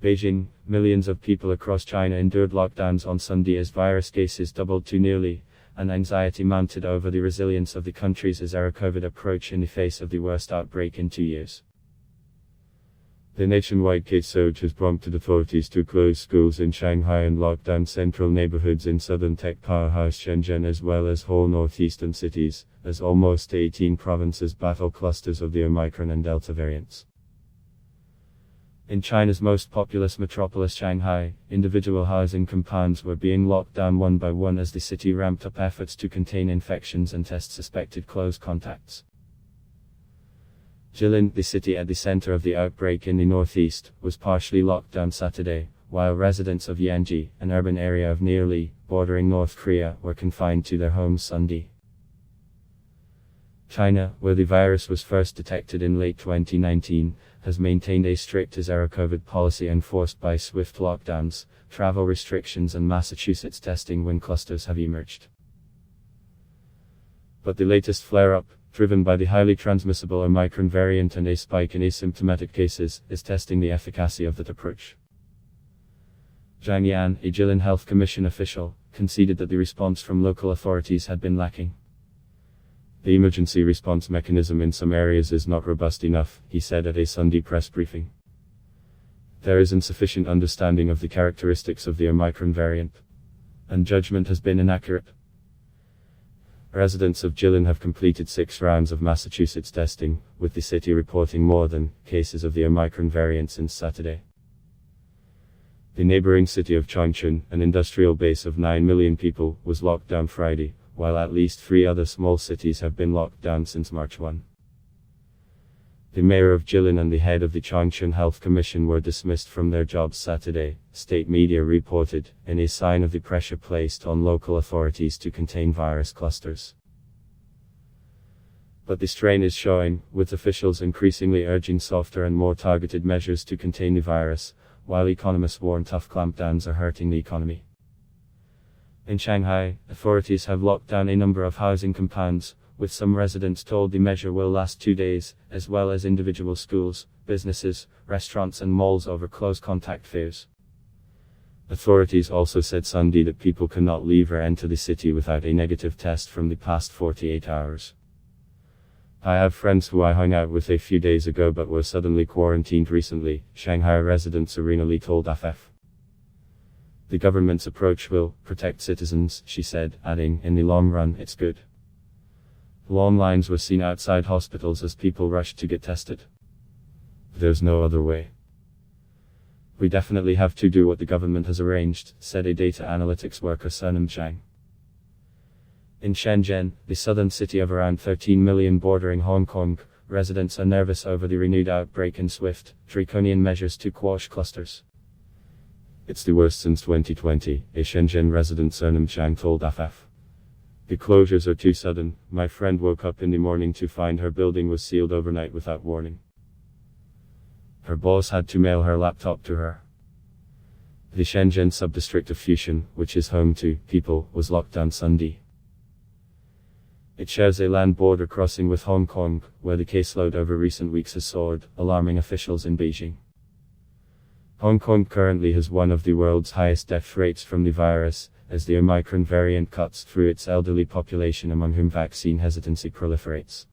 Beijing, millions of people across China endured lockdowns on Sunday as virus cases doubled to nearly, and anxiety mounted over the resilience of the country's zero-COVID approach in the face of the worst outbreak in 2 years. The nationwide case surge has prompted authorities to close schools in Shanghai and lock down central neighborhoods in southern tech powerhouse Shenzhen as well as whole northeastern cities, as almost 18 provinces battle clusters of the Omicron and Delta variants. In China's most populous metropolis Shanghai, individual housing compounds were being locked down one by one as the city ramped up efforts to contain infections and test suspected close contacts. Jilin, the city at the center of the outbreak in the northeast, was partially locked down Saturday, while residents of Yanji, an urban area of nearly, bordering North Korea, were confined to their homes Sunday. China, where the virus was first detected in late 2019, has maintained a strict zero-COVID policy enforced by swift lockdowns, travel restrictions and Massachusetts testing when clusters have emerged. But the latest flare-up, driven by the highly transmissible Omicron variant and a spike in asymptomatic cases, is testing the efficacy of that approach. Zhang Yan, a Jilin Health Commission official, conceded that the response from local authorities had been lacking. The emergency response mechanism in some areas is not robust enough, he said at a Sunday press briefing. There is insufficient understanding of the characteristics of the Omicron variant, and judgment has been inaccurate. Residents of Jilin have completed 6 rounds of Massachusetts testing, with the city reporting more than cases of the Omicron variant since Saturday. The neighboring city of Changchun, an industrial base of 9 million people, was locked down Friday, while at least 3 other small cities have been locked down since March 1. The mayor of Jilin and the head of the Changchun Health Commission were dismissed from their jobs Saturday, state media reported, in a sign of the pressure placed on local authorities to contain virus clusters. But the strain is showing, with officials increasingly urging softer and more targeted measures to contain the virus, while economists warn tough clampdowns are hurting the economy. In Shanghai, authorities have locked down a number of housing compounds, with some residents told the measure will last 2 days, as well as individual schools, businesses, restaurants and malls over close contact fears. Authorities also said Sunday that people cannot leave or enter the city without a negative test from the past 48 hours. I have friends who I hung out with a few days ago but were suddenly quarantined recently, Shanghai resident Serena Lee told AFF. The government's approach will protect citizens, she said, adding, in the long run it's good. Long lines were seen outside hospitals as people rushed to get tested. There's no other way. We definitely have to do what the government has arranged, said a data analytics worker Sunam Chang. In Shenzhen, the southern city of around 13 million bordering Hong Kong, residents are nervous over the renewed outbreak and swift, draconian measures to quash clusters. It's the worst since 2020, a Shenzhen resident Sunam Chang told AFF. The closures are too sudden. My friend woke up in the morning to find her building was sealed overnight without warning. Her boss had to mail her laptop to her. The Shenzhen subdistrict of Fushun, which is home to people, was locked down Sunday. It shares a land border crossing with Hong Kong, where the caseload over recent weeks has soared, alarming officials in Beijing. Hong Kong currently has one of the world's highest death rates from the virus, as the Omicron variant cuts through its elderly population among whom vaccine hesitancy proliferates.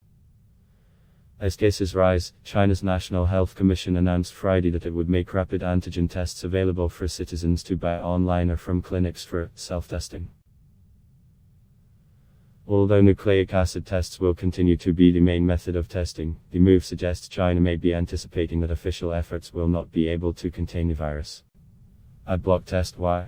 As cases rise, China's National Health Commission announced Friday that it would make rapid antigen tests available for citizens to buy online or from clinics for self-testing. Although nucleic acid tests will continue to be the main method of testing, the move suggests China may be anticipating that official efforts will not be able to contain the virus. Adblock test. Why?